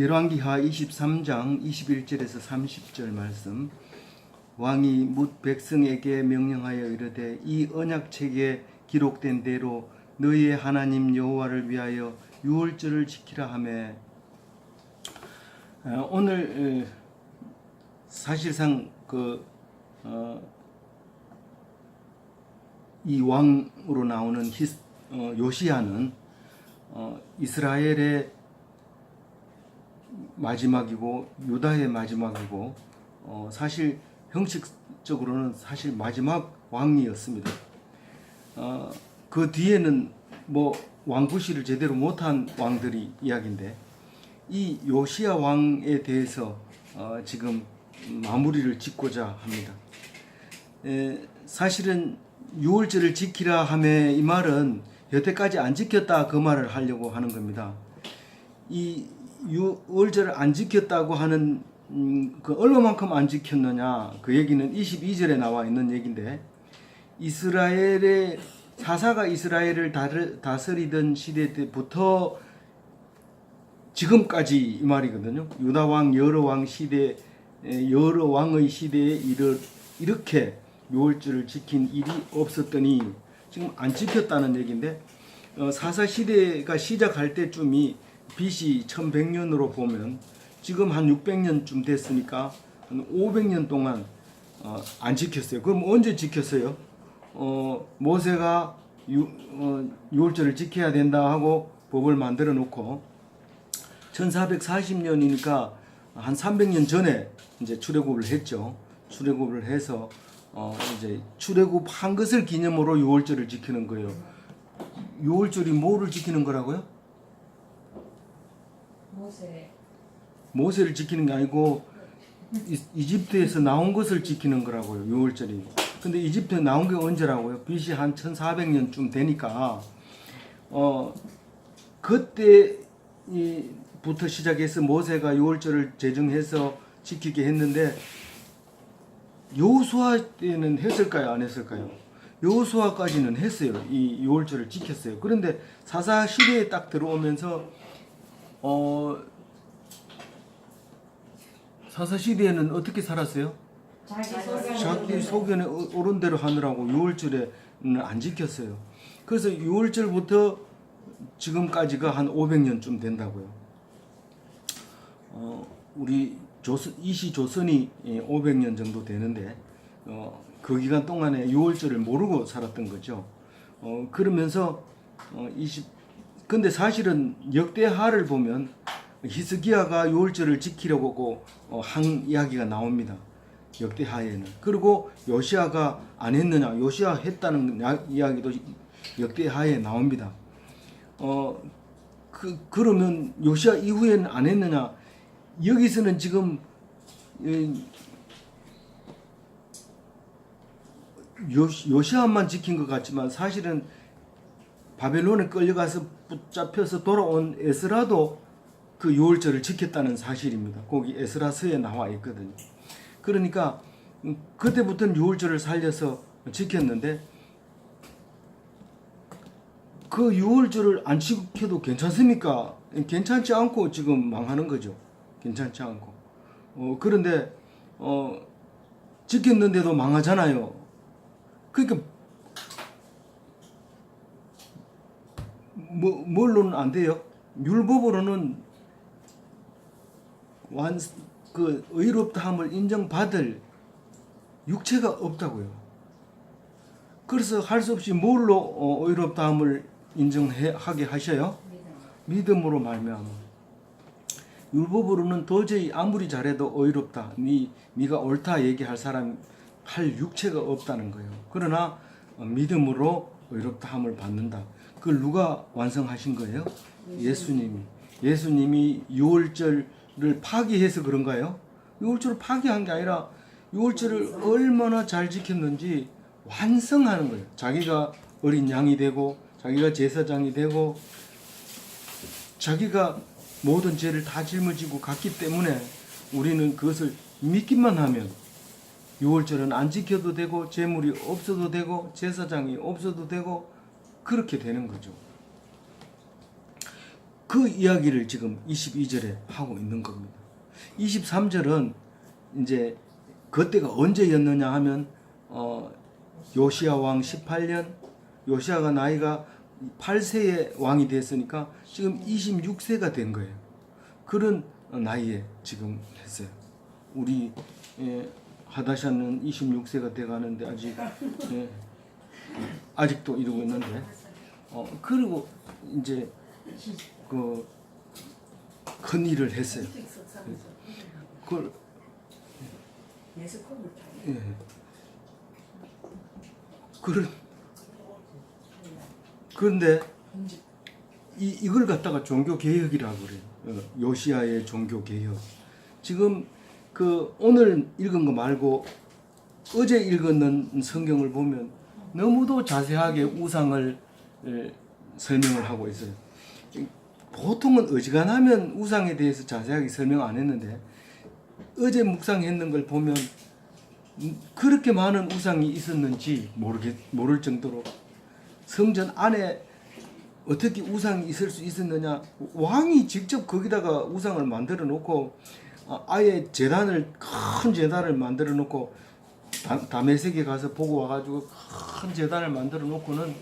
열왕기하 23장 21절에서 30절 말씀. 왕이 뭇 백성에게 명령하여 이르되 이 언약책에 기록된 대로 너희의 하나님 여호와를 위하여 유월절을 지키라 하매. 오늘 사실상 이 왕으로 나오는 요시야는 이스라엘의 마지막이고 유다의 마지막이고 사실 형식적으로는 사실 마지막 왕이었습니다. 그 뒤에는 뭐 왕구실을 제대로 못한 왕들이 이야기인데, 이 요시야 왕에 대해서 지금 마무리를 짓고자 합니다. 사실은 유월절을 지키라 하매 이 말은 여태까지 안 지켰다 그 말을 하려고 하는 겁니다. 이 유월절을 안 지켰다고 하는 그 얼마만큼 안 지켰느냐, 그 얘기는 22절에 나와 있는 얘기인데, 이스라엘의 사사가 이스라엘을 다스리던 시대 때부터 지금까지 이 말이거든요. 유다 왕 여러 왕 시대, 여러 왕의 시대에 이렇게 유월절을 지킨 일이 없었더니 지금 안 지켰다는 얘기인데, 사사 시대가 시작할 때쯤이 BC 1100년으로 보면 지금 한 600년쯤 됐으니까 한 500년 동안 안 지켰어요. 그럼 언제 지켰어요? 모세가 유월절을 지켜야 된다 하고 법을 만들어 놓고 1440년이니까 한 300년 전에 이제 출애굽을 했죠. 출애굽을 해서 이제 출애굽한 것을 기념으로 유월절을 지키는 거예요. 유월절이 뭐를 지키는 거라고요? 모세를 지키는 게 아니고 이집트에서 나온 것을 지키는 거라고요. 유월절이. 근데 이집트에 나온 게 언제라고요? BC 한 1400년쯤 되니까 그때부터 시작해서 모세가 유월절을 제정해서 지키게 했는데, 여호수아 때는 했을까요? 안 했을까요? 여호수아까지는 했어요. 이 유월절을 지켰어요. 그런데 사사 시대에 딱 들어오면서 사사 시대에는 어떻게 살았어요? 자기 소견에 옳은 대로 하느라고 유월절에는 안 지켰어요. 그래서 유월절부터 지금까지가 한 500년쯤 된다고요. 우리 이시 조선이 500년 정도 되는데 그 기간 동안에 유월절을 모르고 살았던 거죠. 그러면서 근데 사실은 역대하를 보면 히스기야가 유월절을 지키려고 한 이야기가 나옵니다. 역대하에는. 그리고 요시야가 안 했느냐, 요시야 했다는 이야기도 역대하에 나옵니다. 그러면 요시야 이후에는 안 했느냐? 여기서는 지금 요시야만 지킨 것 같지만 사실은 바벨론에 끌려가서 붙잡혀서 돌아온 에스라도 그 유월절을 지켰다는 사실입니다. 거기 에스라서에 나와 있거든요. 그러니까 그때부터는 유월절을 살려서 지켰는데, 그 유월절을 안 지켜도 괜찮습니까? 괜찮지 않고 지금 망하는 거죠. 괜찮지 않고. 그런데 지켰는데도 망하잖아요. 그러니까 뭘로는 안 돼요? 율법으로는 의롭다함을 인정받을 육체가 없다고요. 그래서 할 수 없이 뭘로 의롭다함을 인정하게 하셔요? 믿음으로 말미암아. 율법으로는 도저히 아무리 잘해도 의롭다, 네가 옳다 얘기할 사람 할 육체가 없다는 거예요. 그러나 믿음으로 의롭다함을 받는다. 그걸 누가 완성하신 거예요? 예수님이 유월절을 파기해서 그런가요? 유월절을 파기한 게 아니라 유월절을 얼마나 잘 지켰는지 완성하는 거예요. 자기가 어린 양이 되고, 자기가 제사장이 되고, 자기가 모든 죄를 다 짊어지고 갔기 때문에 우리는 그것을 믿기만 하면 유월절은 안 지켜도 되고, 제물이 없어도 되고, 제사장이 없어도 되고, 그렇게 되는 거죠. 그 이야기를 지금 22절에 하고 있는 겁니다. 23절은 이제 그때가 언제였느냐 하면 요시야 왕 18년, 요시야가 나이가 8세의 왕이 됐으니까 지금 26세가 된 거예요. 그런 나이에 지금 했어요. 우리 하다샤는 26세가 돼가는데 아직도 이러고 있는데 그리고 이제 그 큰 일을 했어요. 그걸 그런데 이걸 갖다가 종교 개혁이라고 그래요. 요시야의 종교 개혁. 지금 그 오늘 읽은 거 말고 어제 읽었는 성경을 보면 너무도 자세하게 우상을 설명을 하고 있어요. 보통은 어지간하면 우상에 대해서 자세하게 설명 안 했는데 어제 묵상했는 걸 보면 그렇게 많은 우상이 있었는지 모를 정도로 성전 안에 어떻게 우상이 있을 수 있었느냐. 왕이 직접 거기다가 우상을 만들어 놓고 아예 큰 제단을 만들어 놓고 다메섹에 가서 보고 와가지고 큰 제단을 만들어 놓고는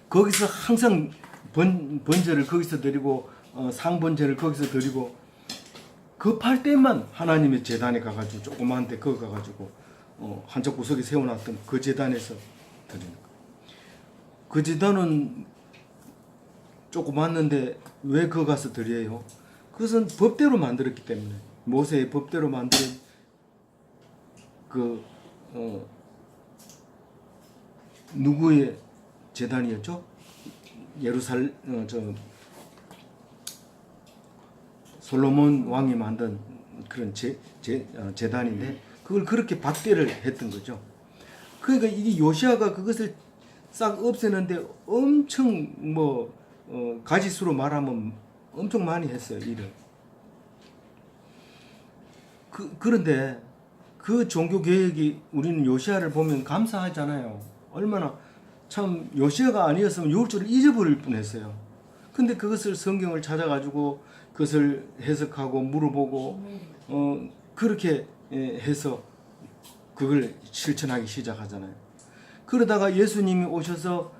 거기서 항상 번제를 거기서 드리고 상번제를 거기서 드리고 급할 때만 하나님의 제단에 가가지고 조그마한 데 거기 가가지고 한쪽 구석에 세워놨던 그 제단에서 드리는 거예요. 그 제단은 조그맣는데 왜 거기 가서 드려요? 그것은 법대로 만들었기 때문에 모세의 법대로 만든 누구의 제단이었죠? 솔로몬 왕이 만든 그런 제단인데 그걸 그렇게 박대를 했던 거죠. 그러니까 이게 요시야가 그것을 싹 없애는데 엄청 가지수로 말하면 엄청 많이 했어요, 일을. 그런데 그 종교 개혁이 우리는 요시야를 보면 감사하잖아요. 얼마나 참 요시야가 아니었으면 율주를 잊어버릴 뻔했어요. 근데 그것을 성경을 찾아가지고 그것을 해석하고 물어보고 그렇게 해서 그걸 실천하기 시작하잖아요. 그러다가 예수님이 오셔서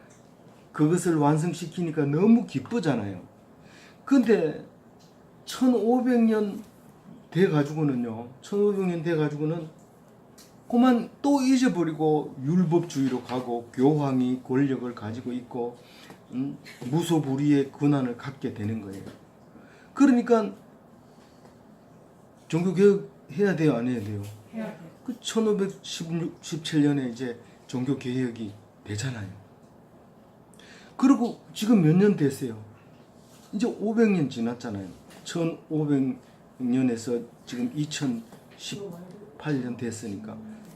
그것을 완성시키니까 너무 기쁘잖아요. 근데 1500년 돼가지고는요, 1500년 돼가지고는 그만 또 잊어버리고 율법주의로 가고 교황이 권력을 가지고 있고 무소불위의 권한을 갖게 되는 거예요. 그러니까 종교개혁 해야 돼요, 안 해야 돼요? 해야 돼요. 그 1517년에 이제 종교개혁이 되잖아요. 그리고 지금 몇 년 됐어요? 이제 500년 지났잖아요. 1500년에서 지금 2018년 됐으니까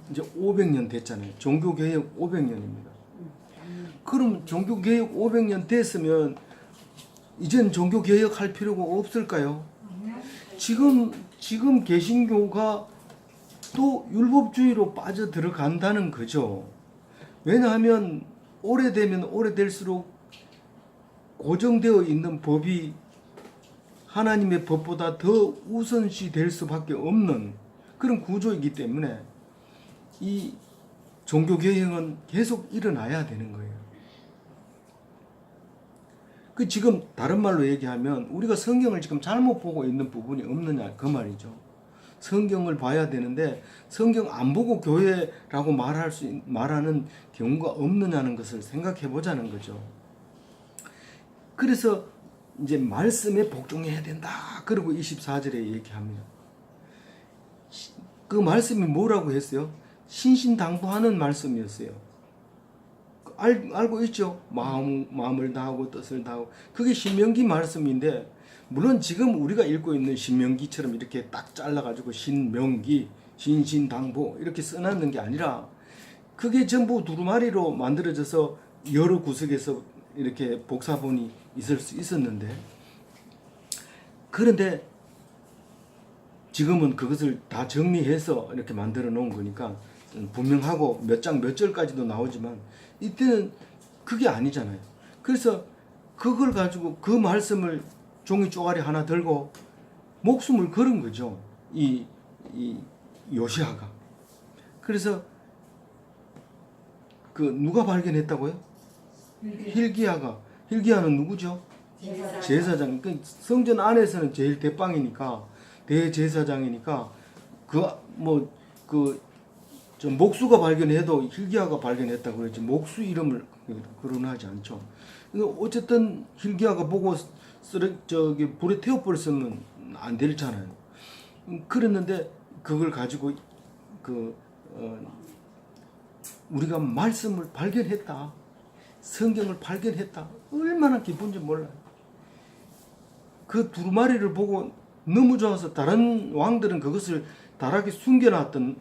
이제 500년 됐잖아요. 종교개혁 500년입니다. 그럼 종교개혁 500년 됐으면 이젠 종교개혁 할 필요가 없을까요? 지금 개신교가 또 율법주의로 빠져 들어간다는 거죠. 왜냐하면 오래되면 오래될수록 고정되어 있는 법이 하나님의 법보다 더 우선시 될 수밖에 없는 그런 구조이기 때문에 이 종교개혁은 계속 일어나야 되는 거예요. 지금 다른 말로 얘기하면 우리가 성경을 지금 잘못 보고 있는 부분이 없느냐 그 말이죠. 성경을 봐야 되는데 성경 안 보고 교회라고 말하는 경우가 없느냐는 것을 생각해 보자는 거죠. 그래서 이제 말씀에 복종해야 된다. 그리고 24절에 얘기합니다. 그 말씀이 뭐라고 했어요? 신신당부하는 말씀이었어요. 알고 있죠? 마음을 다하고 뜻을 다하고. 그게 신명기 말씀인데 물론 지금 우리가 읽고 있는 신명기처럼 이렇게 딱 잘라가지고 신명기, 신신당부 이렇게 써놨는 게 아니라 그게 전부 두루마리로 만들어져서 여러 구석에서 이렇게 복사본이 있을 수 있었는데 그런데 지금은 그것을 다 정리해서 이렇게 만들어 놓은 거니까 분명하고 몇 장 몇 절까지도 나오지만 이때는 그게 아니잖아요. 그래서 그걸 가지고 그 말씀을 종이 쪼가리 하나 들고 목숨을 걸은 거죠. 이 요시아가. 그래서 그 누가 발견했다고요? 힐기야는 누구죠? 제사장. 그 성전 안에서는 제일 대빵이니까 대제사장이니까 좀 목수가 발견해도 힐기야가 발견했다고 그랬지 목수 이름을 거론하지 않죠. 어쨌든 힐기야가 보고 불에 태워버렸으면 안 되잖아요. 그랬는데 그걸 가지고 우리가 말씀을 발견했다. 성경을 발견했다. 얼마나 기쁜지 몰라요. 그 두루마리를 보고 너무 좋아서 다른 왕들은 그것을 다락에 숨겨놔가지고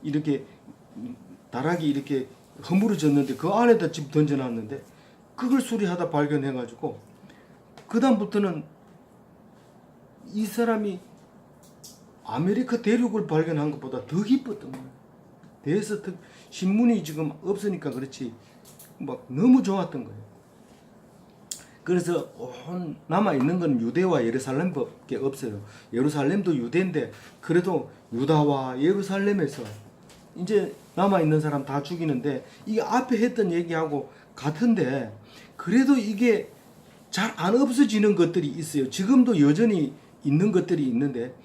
이렇게 다락이 이렇게 허물어졌는데 그 안에다 집 던져놨는데 그걸 수리하다 발견해가지고 그 다음부터는 이 사람이 아메리카 대륙을 발견한 것보다 더 기뻤던 거예요. 대서특 신문이 지금 없으니까 그렇지 막 너무 좋았던 거예요. 그래서 남아있는 건 유대와 예루살렘밖에 없어요. 예루살렘도 유대인데 그래도 유다와 예루살렘에서 이제 남아있는 사람 다 죽이는데 이게 앞에 했던 얘기하고 같은데 그래도 이게 잘 안 없어지는 것들이 있어요. 지금도 여전히 있는 것들이 있는데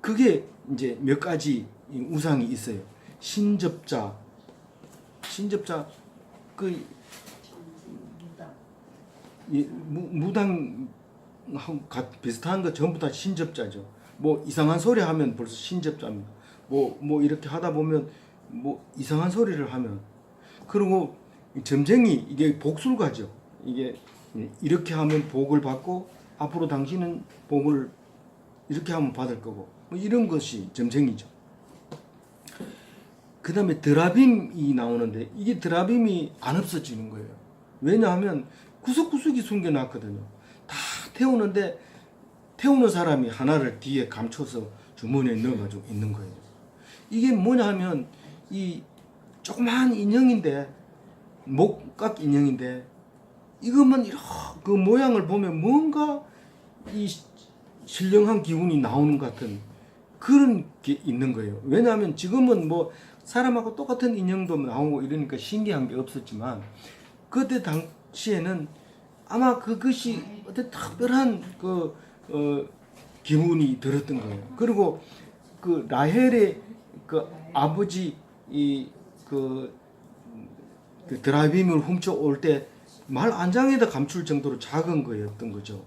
그게 이제 몇 가지 우상이 있어요. 신접자 그 무당하고 비슷한 거 전부 다 신접자죠. 뭐 이상한 소리 하면 벌써 신접자입니다. 뭐 이렇게 하다 보면 뭐 이상한 소리를 하면 그리고 점쟁이 이게 복술가죠. 이게 이렇게 하면 복을 받고 앞으로 당신은 복을 이렇게 하면 받을 거고 뭐 이런 것이 점쟁이죠. 그 다음에 드라빔이 나오는데 이게 드라빔이 안 없어지는 거예요. 왜냐하면 구석구석이 숨겨놨거든요. 다 태우는데 태우는 사람이 하나를 뒤에 감춰서 주머니에 넣어가지고 있는 거예요. 이게 뭐냐 하면 이 조그만 인형인데 목각 인형인데 이것만 이렇게 그 모양을 보면 뭔가 이 신령한 기운이 나오는 것 같은 그런 게 있는 거예요. 왜냐하면 지금은 뭐 사람하고 똑같은 인형도 나오고 이러니까 신기한 게 없었지만 그때 당시에는 아마 그것이 어떤 특별한 기운이 들었던 거예요. 그리고 그 라헬의 그 아버지 그 드라빔을 훔쳐올 때 말 안장에다 감출 정도로 작은 거였던 거죠.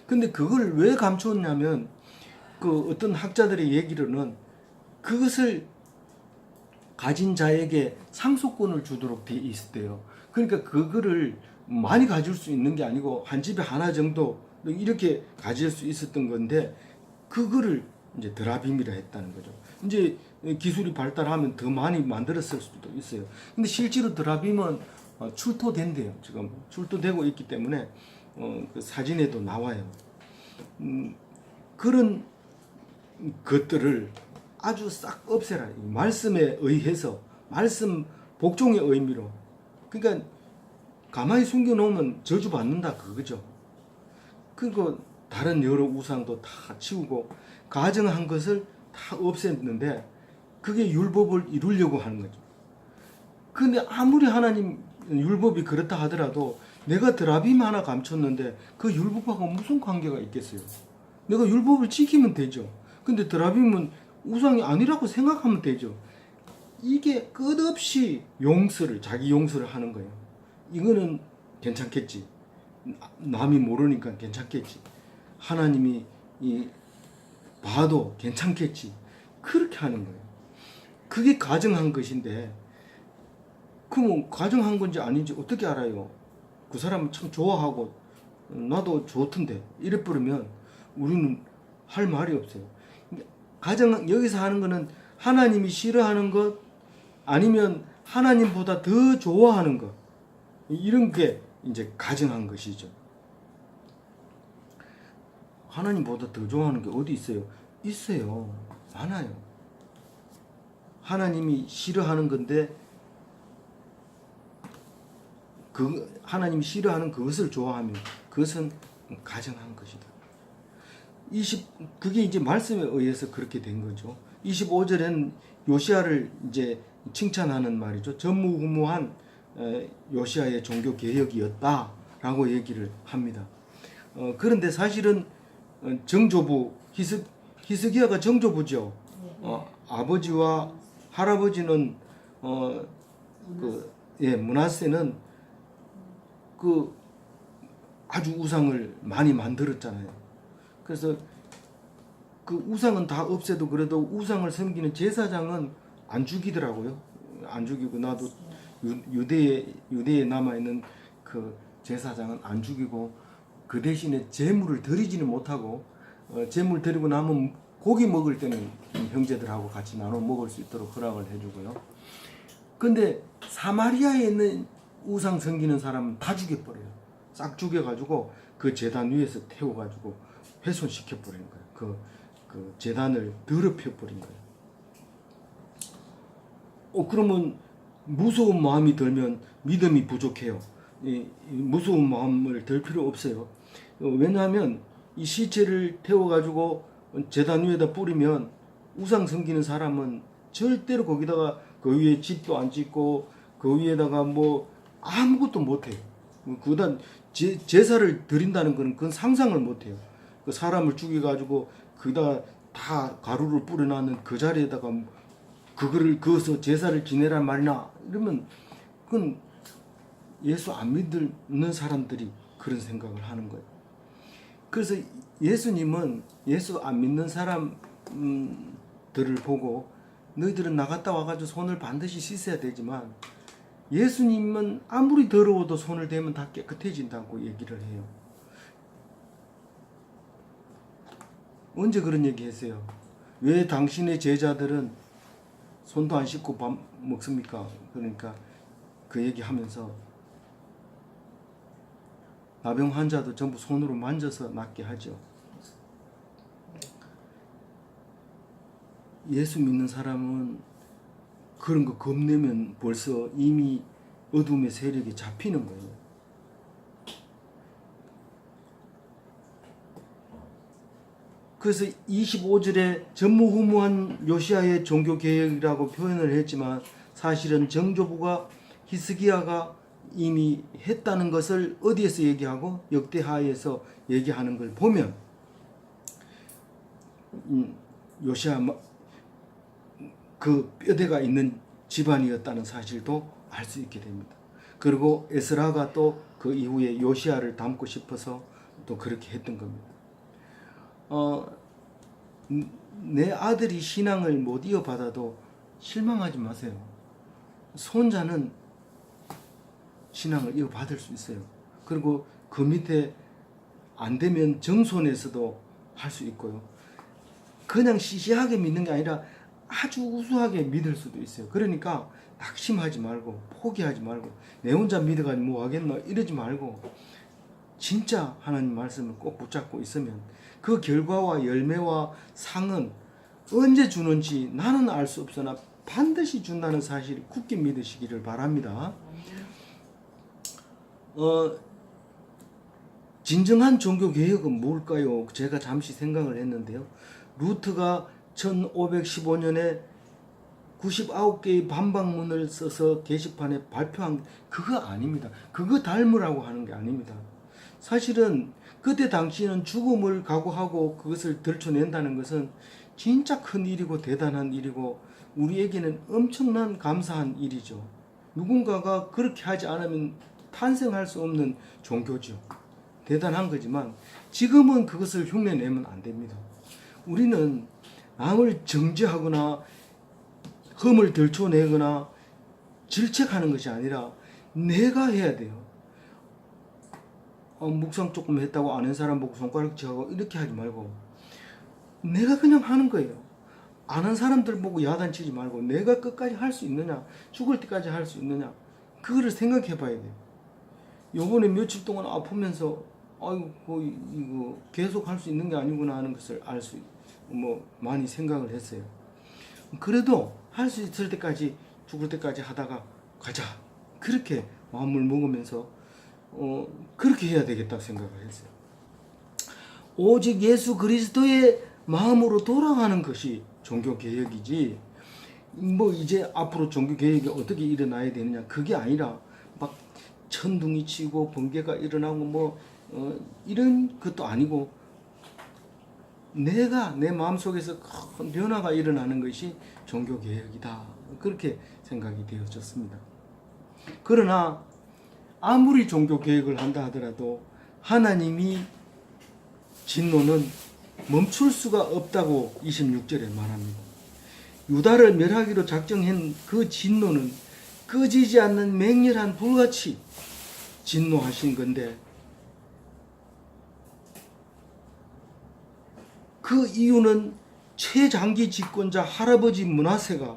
근데 그걸 왜 감추었냐면 그 어떤 학자들의 얘기로는 그것을 가진 자에게 상속권을 주도록 돼 있었대요. 그러니까 그거를 많이 가질 수 있는 게 아니고 한 집에 하나 정도 이렇게 가질 수 있었던 건데 그거를 이제 드라빔이라 했다는 거죠. 이제 기술이 발달하면 더 많이 만들었을 수도 있어요. 근데 실제로 드라빔은 출토된대요. 지금 출토되고 있기 때문에 그 사진에도 나와요. 그런 것들을 아주 싹 없애라. 말씀에 의해서 말씀 복종의 의미로. 그러니까 가만히 숨겨놓으면 저주받는다 그거죠. 그리고 다른 여러 우상도 다 치우고 가정한 것을 다 없앴는데 그게 율법을 이루려고 하는 거죠. 근데 아무리 하나님 율법이 그렇다 하더라도 내가 드라빔 하나 감췄는데 그 율법하고 무슨 관계가 있겠어요? 내가 율법을 지키면 되죠. 근데 드라빔은 우상이 아니라고 생각하면 되죠. 이게 끝없이 자기 용서를 하는 거예요. 이거는 괜찮겠지. 남이 모르니까 괜찮겠지. 하나님이 봐도 괜찮겠지. 그렇게 하는 거예요. 그게 가정한 것인데 그럼 가정한 건지 아닌지 어떻게 알아요? 그 사람은 참 좋아하고 나도 좋던데 이래 버리면 우리는 할 말이 없어요. 여기서 하는 거는 하나님이 싫어하는 것 아니면 하나님보다 더 좋아하는 것 이런 게 이제 가정한 것이죠. 하나님보다 더 좋아하는 게 어디 있어요? 있어요. 많아요. 하나님이 싫어하는 건데 그 하나님이 싫어하는 그것을 좋아하면 그것은 가증한 것이다. 그게 이제 말씀에 의해서 그렇게 된 거죠. 25절엔 요시야를 이제 칭찬하는 말이죠. 전무후무한 요시야의 종교 개혁이었다라고 얘기를 합니다. 그런데 사실은 정조부 히스기야가 정조부죠. 아버지와 할아버지는 므낫세는 그 아주 우상을 많이 만들었잖아요. 그래서 그 우상은 다 없애도 그래도 우상을 섬기는 제사장은 안 죽이더라고요. 안 죽이고 나도 유대에 남아 있는 그 제사장은 안 죽이고 그 대신에 제물을 드리지는 못하고 제물 드리고 나면 고기 먹을 때는 형제들하고 같이 나눠 먹을 수 있도록 허락을 해주고요. 근데 사마리아에 있는 우상 섬기는 사람은 다 죽여버려요. 싹 죽여가지고 그 제단 위에서 태워가지고 훼손시켜버리는 거예요. 그 제단을 더럽혀버린 거예요. 그러면 무서운 마음이 들면 믿음이 부족해요. 무서운 마음을 들 필요 없어요. 왜냐하면 이 시체를 태워가지고 제단 위에다 뿌리면 우상 섬기는 사람은 절대로 거기다가 그 위에 집도 안 짓고 그 위에다가 뭐 아무것도 못해요. 그다음 제사를 드린다는 거는 그건 상상을 못해요. 그 사람을 죽여가지고 거기다 다 가루를 뿌려놨는 그 자리에다가 그거를 그어서 제사를 지내란 말이나 이러면 그건 예수 안 믿는 사람들이 그런 생각을 하는 거예요. 그래서 예수님은 예수 안 믿는 사람들을 보고 너희들은 나갔다 와가지고 손을 반드시 씻어야 되지만 예수님은 아무리 더러워도 손을 대면 다 깨끗해진다고 얘기를 해요. 언제 그런 얘기 했어요? 왜 당신의 제자들은 손도 안 씻고 밥 먹습니까? 그러니까 그 얘기하면서 나병 환자도 전부 손으로 만져서 낫게 하죠. 예수 믿는 사람은 그런 거 겁내면 벌써 이미 어둠의 세력이 잡히는 거예요. 그래서 25절에 전무후무한 요시야의 종교개혁이라고 표현을 했지만 사실은 정조부가 히스기야가 이미 했다는 것을 어디에서 얘기하고 역대하에서 얘기하는 걸 보면 요시야 그 뼈대가 있는 집안이었다는 사실도 알 수 있게 됩니다. 그리고 에스라가 또 그 이후에 요시야를 닮고 싶어서 또 그렇게 했던 겁니다. 내 아들이 신앙을 못 이어받아도 실망하지 마세요. 손자는 신앙을 이어받을 수 있어요. 그리고 그 밑에 안 되면 정손에서도 할 수 있고요. 그냥 시시하게 믿는 게 아니라 아주 우수하게 믿을 수도 있어요. 그러니까 낙심하지 말고 포기하지 말고 내 혼자 믿어가지고 뭐 하겠노 이러지 말고 진짜 하나님 말씀을 꼭 붙잡고 있으면 그 결과와 열매와 상은 언제 주는지 나는 알 수 없으나 반드시 준다는 사실을 굳게 믿으시기를 바랍니다. 진정한 종교개혁은 뭘까요? 제가 잠시 생각을 했는데요. 루트가 1515년에 99개의 반박문을 써서 게시판에 발표한 그거 아닙니다. 그거 닮으라고 하는 게 아닙니다. 사실은 그때 당시에는 죽음을 각오하고 그것을 들춰낸다는 것은 진짜 큰 일이고 대단한 일이고 우리에게는 엄청난 감사한 일이죠. 누군가가 그렇게 하지 않으면 탄생할 수 없는 종교죠. 대단한 거지만 지금은 그것을 흉내내면 안 됩니다. 우리는 남을 정죄하거나 흠을 들춰내거나 질책하는 것이 아니라 내가 해야 돼요. 묵상 조금 했다고 아는 사람 보고 손가락질하고 이렇게 하지 말고 내가 그냥 하는 거예요. 아는 사람들 보고 야단치지 말고 내가 끝까지 할 수 있느냐, 죽을 때까지 할 수 있느냐, 그거를 생각해 봐야 돼요. 요번에 며칠 동안 아프면서 아이고 이거 계속 할 수 있는 게 아니구나 하는 것을 많이 생각을 했어요. 그래도 할 수 있을 때까지 죽을 때까지 하다가 가자 그렇게 마음을 먹으면서 그렇게 해야 되겠다 생각을 했어요. 오직 예수 그리스도의 마음으로 돌아가는 것이 종교개혁이지, 뭐 이제 앞으로 종교개혁이 어떻게 일어나야 되느냐, 그게 아니라 막 천둥이 치고 번개가 일어나고 뭐 이런 것도 아니고, 내가 내 마음속에서 큰 변화가 일어나는 것이 종교개혁이다, 그렇게 생각이 되어졌습니다. 그러나 아무리 종교개혁을 한다 하더라도 하나님이 진노는 멈출 수가 없다고 26절에 말합니다. 유다를 멸하기로 작정한 그 진노는 꺼지지 않는 맹렬한 불같이 진노하신 건데, 그 이유는 최장기 집권자 할아버지 므낫세가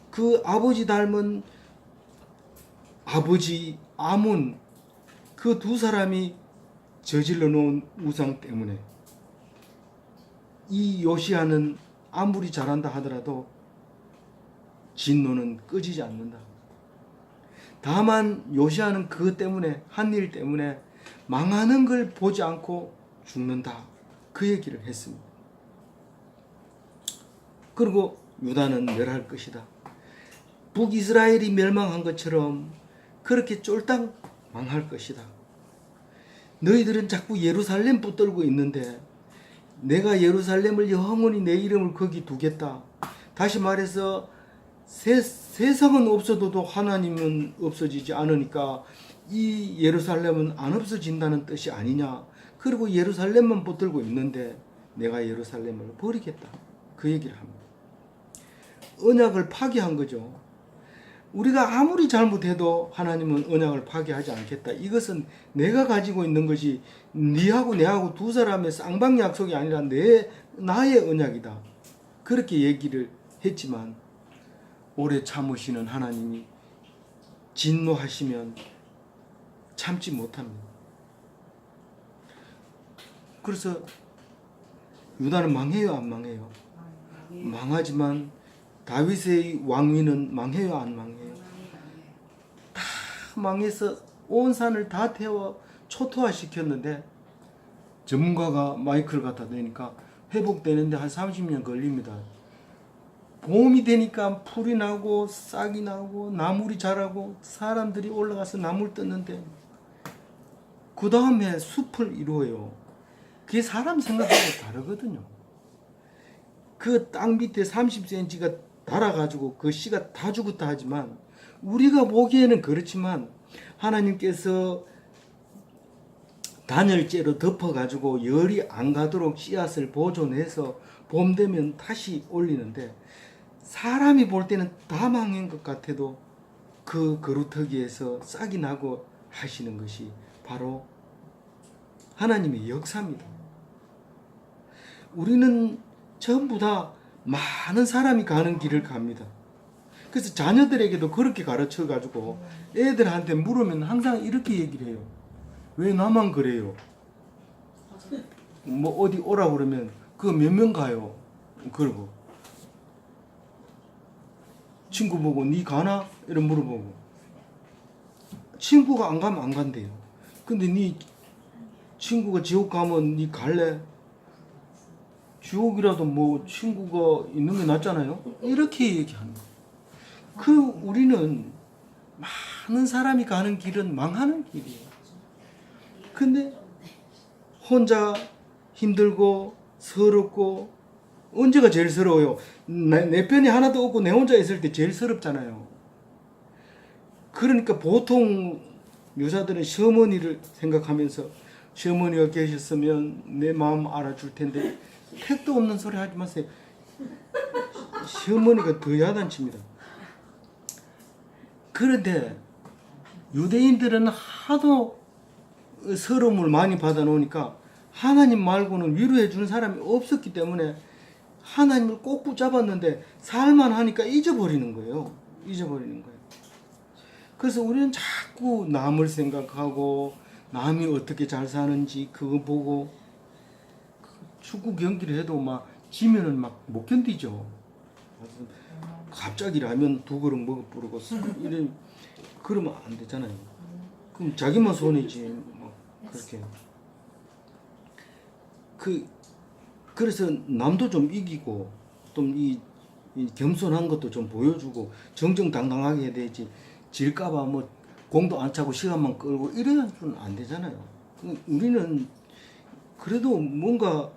그 아버지 닮은 아버지 아몬, 그 두 사람이 저질러 놓은 우상 때문에 이 요시야는 아무리 잘한다 하더라도 진노는 꺼지지 않는다. 다만 요시야는 그것 때문에, 한 일 때문에 망하는 걸 보지 않고 죽는다, 그 얘기를 했습니다. 그리고 유다는 멸할 것이다. 북이스라엘이 멸망한 것처럼 그렇게 쫄딱 망할 것이다. 너희들은 자꾸 예루살렘 붙들고 있는데 내가 예루살렘을 영원히 내 이름을 거기 두겠다. 다시 말해서 세상은 없어도 하나님은 없어지지 않으니까 이 예루살렘은 안 없어진다는 뜻이 아니냐. 그리고 예루살렘만 붙들고 있는데 내가 예루살렘을 버리겠다, 그 얘기를 합니다. 언약을 파기한 거죠. 우리가 아무리 잘못해도 하나님은 언약을 파기하지 않겠다. 이것은 내가 가지고 있는 것이 니하고 내하고 두 사람의 쌍방 약속이 아니라 나의 언약이다, 그렇게 얘기를 했지만 오래 참으시는 하나님이 진노하시면 참지 못합니다. 그래서 유다는 망해요, 안 망해요? 망하지만 다윗의 왕위는 망해요, 안 망해요? 다 망해서 온 산을 다 태워 초토화시켰는데, 전문가가 마이크를 갖다 대니까 회복되는데 한 30년 걸립니다. 봄이 되니까 풀이 나고 싹이 나고 나물이 자라고 사람들이 올라가서 나물 뜯는데 그 다음에 숲을 이루어요. 그게 사람 생각하고 다르거든요. 그 땅 밑에 30cm가 달아가지고 그 씨가 다 죽었다 하지만, 우리가 보기에는 그렇지만 하나님께서 단열재로 덮어가지고 열이 안 가도록 씨앗을 보존해서 봄 되면 다시 올리는데, 사람이 볼 때는 다 망한 것 같아도 그 그루터기에서 싹이 나고 하시는 것이 바로 하나님의 역사입니다. 우리는 전부 다 많은 사람이 가는 길을 갑니다. 그래서 자녀들에게도 그렇게 가르쳐 가지고 애들한테 물으면 항상 이렇게 얘기를 해요. 왜 나만 그래요? 뭐 어디 오라 그러면 그 몇 명 가요? 그러고 친구 보고 니 가나? 이런 물어보고, 친구가 안 가면 안 간대요. 근데 니 친구가 지옥 가면 니 갈래? 지옥이라도 뭐 친구가 있는 게 낫잖아요. 이렇게 얘기하는 거예요. 우리는 많은 사람이 가는 길은 망하는 길이에요. 근데 혼자 힘들고 서럽고, 언제가 제일 서러워요? 내 편이 하나도 없고 내 혼자 있을 때 제일 서럽잖아요. 그러니까 보통 여자들은 시어머니를 생각하면서, 시어머니가 계셨으면 내 마음 알아줄 텐데, 택도 없는 소리 하지 마세요. 시어머니가 더 야단칩니다. 그런데 유대인들은 하도 서러움을 많이 받아놓으니까 하나님 말고는 위로해 주는 사람이 없었기 때문에 하나님을 꼭 붙잡았는데 살만 하니까 잊어버리는 거예요. 잊어버리는 거예요. 그래서 우리는 자꾸 남을 생각하고 남이 어떻게 잘 사는지 그거 보고, 축구 경기를 해도 막 지면은 막 못 견디죠. 갑자기 라면 2그릇 먹어버리고 이런, 그러면 안 되잖아요. 그럼 자기만 손해지. 뭐 그렇게. 그래서 남도 좀 이기고 좀 이 겸손한 것도 좀 보여주고 정정당당하게 해야 되지. 질까봐 뭐 공도 안 차고 시간만 끌고 이래서는 안 되잖아요. 우리는 그래도 뭔가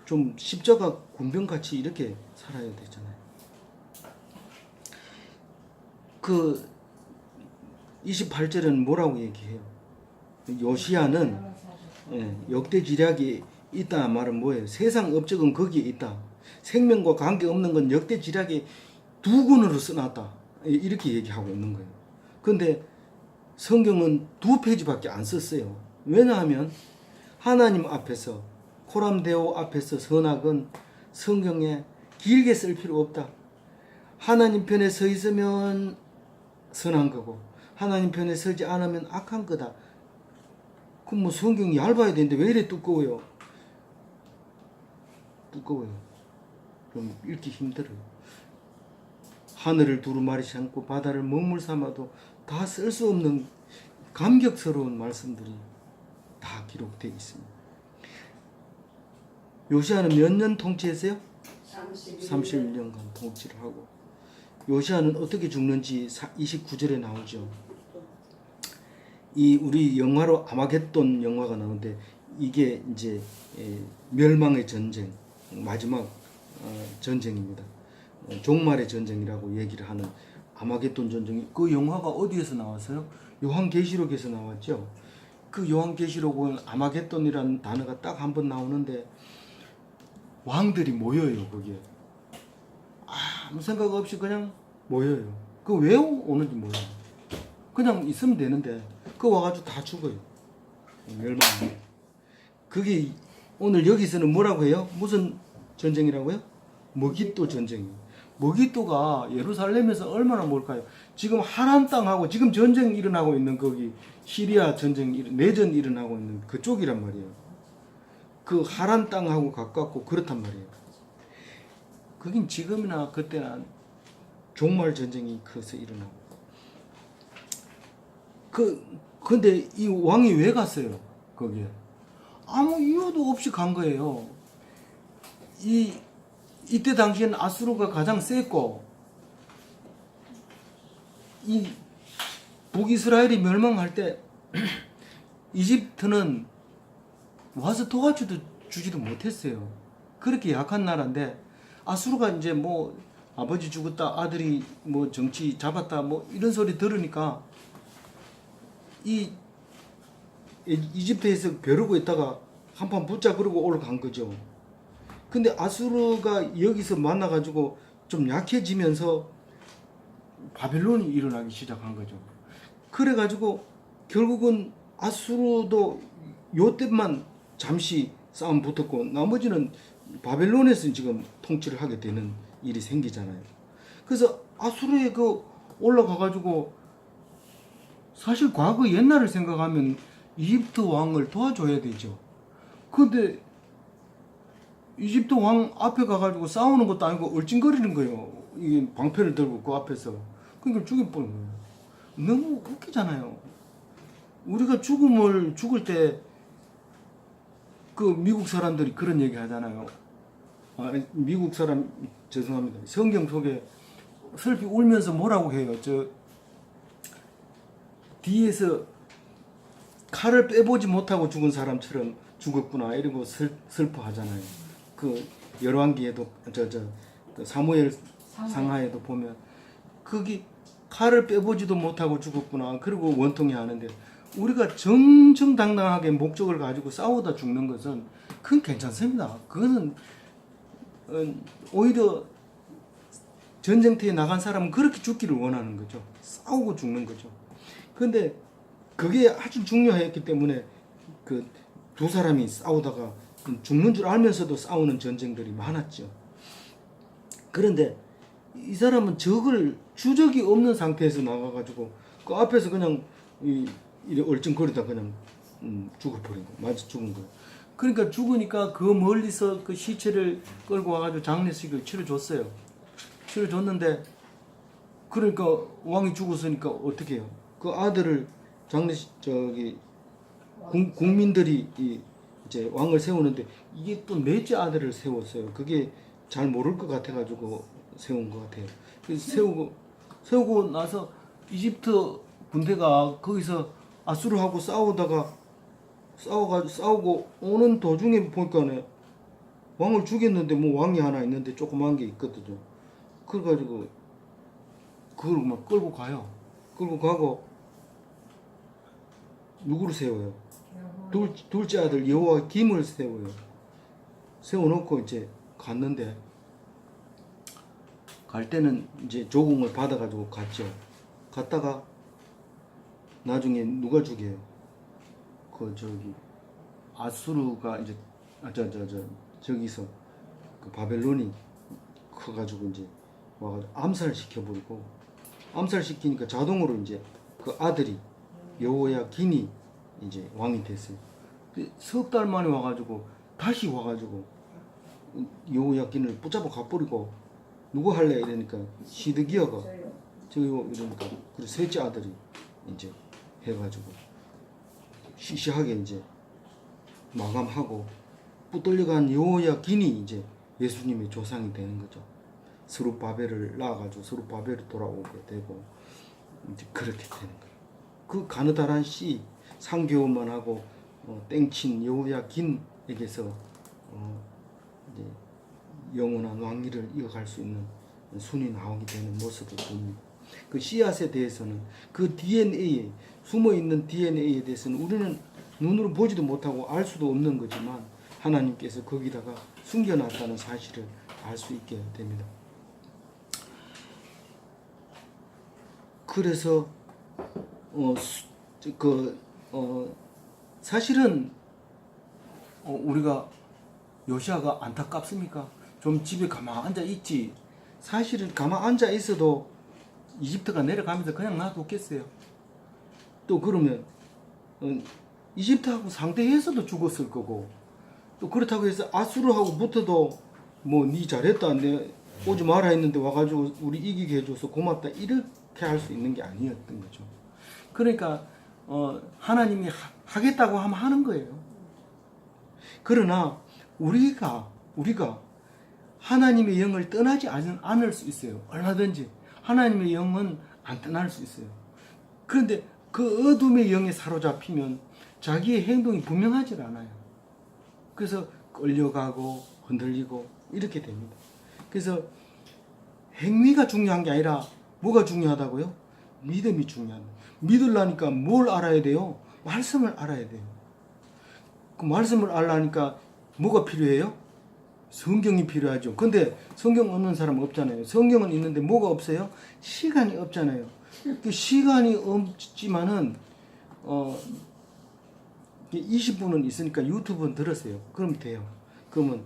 좀 십자가 군병같이 이렇게 살아야 되잖아요. 그 28절은 뭐라고 얘기해요? 요시야는 역대 지략이 있다 말은 뭐예요? 세상 업적은 거기에 있다. 생명과 관계없는 건 역대 지략이 두 권으로 써놨다. 이렇게 얘기하고 있는 거예요. 근데 성경은 2페이지밖에 안 썼어요. 왜냐하면 하나님 앞에서 코람데오 앞에서 선악은 성경에 길게 쓸 필요 없다. 하나님 편에 서 있으면 선한 거고 하나님 편에 서지 않으면 악한 거다. 그럼 뭐 성경이 얇아야 되는데 왜 이래 두꺼워요? 두꺼워요. 좀 읽기 힘들어요. 하늘을 두루마리지 않고 바다를 먹물 삼아도 다 쓸 수 없는 감격스러운 말씀들이 다 기록되어 있습니다. 요시아는 몇 년 통치했어요? 31년간 통치를 하고 요시아는 어떻게 죽는지 29절에 나오죠. 이 우리 영화로 아마겟돈 영화가 나오는데 이게 이제 멸망의 전쟁 마지막 전쟁입니다. 종말의 전쟁이라고 얘기를 하는 아마겟돈 전쟁이 그 영화가 어디에서 나왔어요? 요한계시록에서 나왔죠. 그 요한계시록은 아마겟돈이라는 단어가 딱 한 번 나오는데 왕들이 모여요. 거기에 아무 생각 없이 그냥 모여요. 그 왜 오는지 몰라요. 그냥 있으면 되는데 그 와가지고 다 죽어요. 멸망. 그게 오늘 여기서는 뭐라고 해요? 무슨 전쟁이라고요? 머깃도 전쟁이에요. 머깃도가 예루살렘에서 얼마나 멀까요? 지금 하란 땅하고 지금 전쟁 일어나고 있는 거기 시리아 전쟁 내전 일어나고 있는 그쪽이란 말이에요. 그 하란 땅하고 가깝고 그렇단 말이에요. 그긴 지금이나 그때나 종말 전쟁이 거기서 일어나고. 근데 이 왕이 왜 갔어요? 거기에. 아무 이유도 없이 간 거예요. 이때 당시에는 아수르가 가장 셌고, 이 북이스라엘이 멸망할 때, 이집트는 와서 도와주지도 못했어요. 그렇게 약한 나라인데, 아수르가 이제 뭐, 아버지 죽었다, 아들이 뭐 정치 잡았다, 뭐 이런 소리 들으니까, 이집트에서 벼르고 있다가 한판 붙잡으려고 올라간 거죠. 근데 아수르가 여기서 만나가지고 좀 약해지면서 바벨론이 일어나기 시작한 거죠. 그래가지고 결국은 아수르도 요때만 잠시 싸움 붙었고 나머지는 바벨론에서 지금 통치를 하게 되는 일이 생기잖아요. 그래서 아수르에 올라가가지고 사실 과거 옛날을 생각하면 이집트 왕을 도와줘야 되죠. 근데 이집트 왕 앞에 가가지고 싸우는 것도 아니고 얼찡거리는 거예요. 이 방패를 들고 그 앞에서. 그러니까 죽여버린 거예요. 너무 웃기잖아요. 우리가 죽을 때 그 미국 사람들이 그런 얘기 하잖아요. 미국 사람 죄송합니다. 성경 속에 슬피 울면서 뭐라고 해요? 뒤에서 칼을 빼보지 못하고 죽은 사람처럼 죽었구나 이러고 슬퍼하잖아요. 그 열왕기에도 그 사무엘 상하에도 보면 거기 칼을 빼보지도 못하고 죽었구나. 그리고 원통이 하는데 우리가 정정당당하게 목적을 가지고 싸우다 죽는 것은 그건 괜찮습니다. 그거는 오히려 전쟁터에 나간 사람은 그렇게 죽기를 원하는 거죠. 싸우고 죽는 거죠. 근데 그게 아주 중요했기 때문에 그 두 사람이 싸우다가 죽는 줄 알면서도 싸우는 전쟁들이 많았죠. 그런데 이 사람은 주적이 없는 상태에서 나가가지고 그 앞에서 그냥 이래 얼쩡거리다 그냥 죽어버린 거, 맞아 죽은 거예요. 그러니까 죽으니까 그 멀리서 그 시체를 끌고 와가지고 장례식을 치러줬어요. 치러줬는데 그러니까 왕이 죽었으니까 어떻게 해요? 그 아들을 국민들이 이제 왕을 세우는데 이게 또 넷째 아들을 세웠어요. 그게 잘 모를 것 같아가지고 세운 것 같아요. 그래서 세우고 나서 이집트 군대가 거기서 아수르하고 싸우고 오는 도중에 보니까 왕을 죽였는데 뭐 왕이 하나 있는데 조그만 게 있거든요. 그래가지고 그걸 막 끌고 가요. 끌고 가고 누구를 세워요? 둘째 아들 여호와김을 세워요. 세워놓고 이제 갔는데 갈 때는 이제 조공을 받아가지고 갔죠. 갔다가 나중에 누가 죽여요? 아수르가 이제 저기서 그 바벨론이 커가지고 이제 와가지고 암살시켜버리고 암살시키니까 자동으로 이제 그 아들이 여호야긴이 이제 왕이 됐어요. 석 달 만에 와가지고 다시 와가지고 여호야긴을 붙잡아 가버리고 누구 할래 이러니까 시드기야가 저요 이러니까 그리고 셋째 아들이 이제 해가지고 시시하게 이제 마감하고 붙들려간 여호야긴이 이제 예수님의 조상이 되는 거죠. 스룹바벨을 낳아가지고 스룹바벨이 돌아오게 되고 이제 그렇게 되는 거예요. 그 가느다란 씨 상교만 하고 땡친 여호야긴에게서 이제 영원한 왕위를 이어갈 수 있는 순이 나오게 되는 모습을 봅니다. 그 씨앗에 대해서는 그 DNA에 숨어 있는 DNA에 대해서는 우리는 눈으로 보지도 못하고 알 수도 없는 거지만 하나님께서 거기다가 숨겨놨다는 사실을 알 수 있게 됩니다. 그래서 사실은 우리가 요시아가 안타깝습니까? 좀 집에 가만 앉아 있지. 사실은 가만 앉아 있어도 이집트가 내려가면서 그냥 놔뒀겠어요. 또 그러면 이집트하고 상대해서도 죽었을 거고, 또 그렇다고 해서 아수르하고 붙어도 뭐 니 잘했다, 내 오지 마라 했는데 와가지고 우리 이기게 해줘서 고맙다 이렇게 할 수 있는 게 아니었던 거죠. 그러니까 하나님이 하겠다고 하면 하는 거예요. 그러나 우리가 하나님의 영을 떠나지 않을 수 있어요. 얼마든지 하나님의 영은 안 떠날 수 있어요. 그런데 그 어둠의 영에 사로잡히면 자기의 행동이 분명하지 않아요. 그래서 끌려가고 흔들리고 이렇게 됩니다. 그래서 행위가 중요한 게 아니라 뭐가 중요하다고요? 믿음이 중요합니다. 믿으려니까 뭘 알아야 돼요? 말씀을 알아야 돼요. 그 말씀을 알라니까 뭐가 필요해요? 성경이 필요하죠. 근데 성경 없는 사람 없잖아요. 성경은 있는데 뭐가 없어요? 시간이 없잖아요. 그 시간이 없지만은 20분은 있으니까 유튜브는 들으세요. 그럼 돼요. 그러면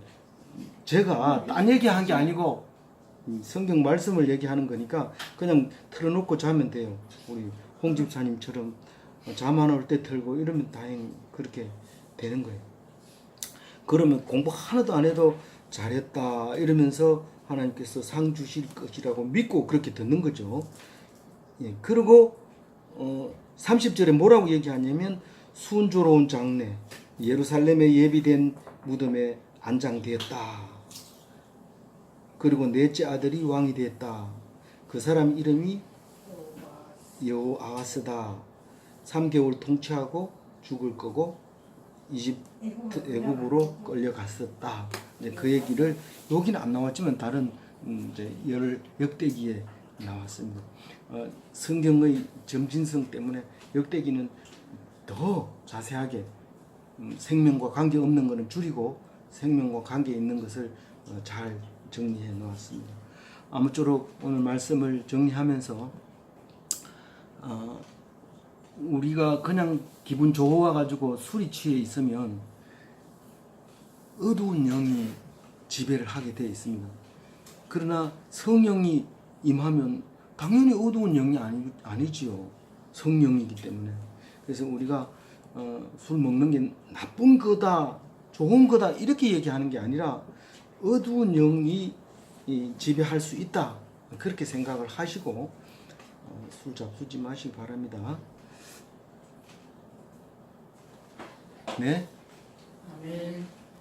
제가 딴 얘기한 게 아니고 성경 말씀을 얘기하는 거니까 그냥 틀어놓고 자면 돼요. 우리 홍 집사님처럼 잠 안 올 때 틀고 이러면 다행히 그렇게 되는 거예요. 그러면 공부 하나도 안 해도 잘했다 이러면서 하나님께서 상 주실 것이라고 믿고 그렇게 듣는 거죠. 예, 그리고 30절에 뭐라고 얘기하냐면 순조로운 장래 예루살렘에 예비된 무덤에 안장되었다. 그리고 넷째 아들이 왕이 되었다. 그 사람 이름이 여호아하스다. 3개월 통치하고 죽을 거고 애굽으로 끌려갔었다. 이제 그 얘기를 여기는 안 나왔지만 다른 이제 역대기에 나왔습니다. 성경의 점진성 때문에 역대기는 더 자세하게 생명과 관계 없는 것은 줄이고 생명과 관계 있는 것을 잘 정리해 놓았습니다. 아무쪼록 오늘 말씀을 정리하면서 우리가 그냥 기분 좋아가지고 술이 취해 있으면 어두운 영이 지배를 하게 되어 있습니다. 그러나 성령이 임하면 당연히 어두운 영이 아니지요. 성령이기 때문에. 그래서 우리가 술 먹는 게 나쁜 거다, 좋은 거다 이렇게 얘기하는 게 아니라 어두운 영이 지배할 수 있다 그렇게 생각을 하시고 술 잡수지 마시기 바랍니다. 네. 아멘.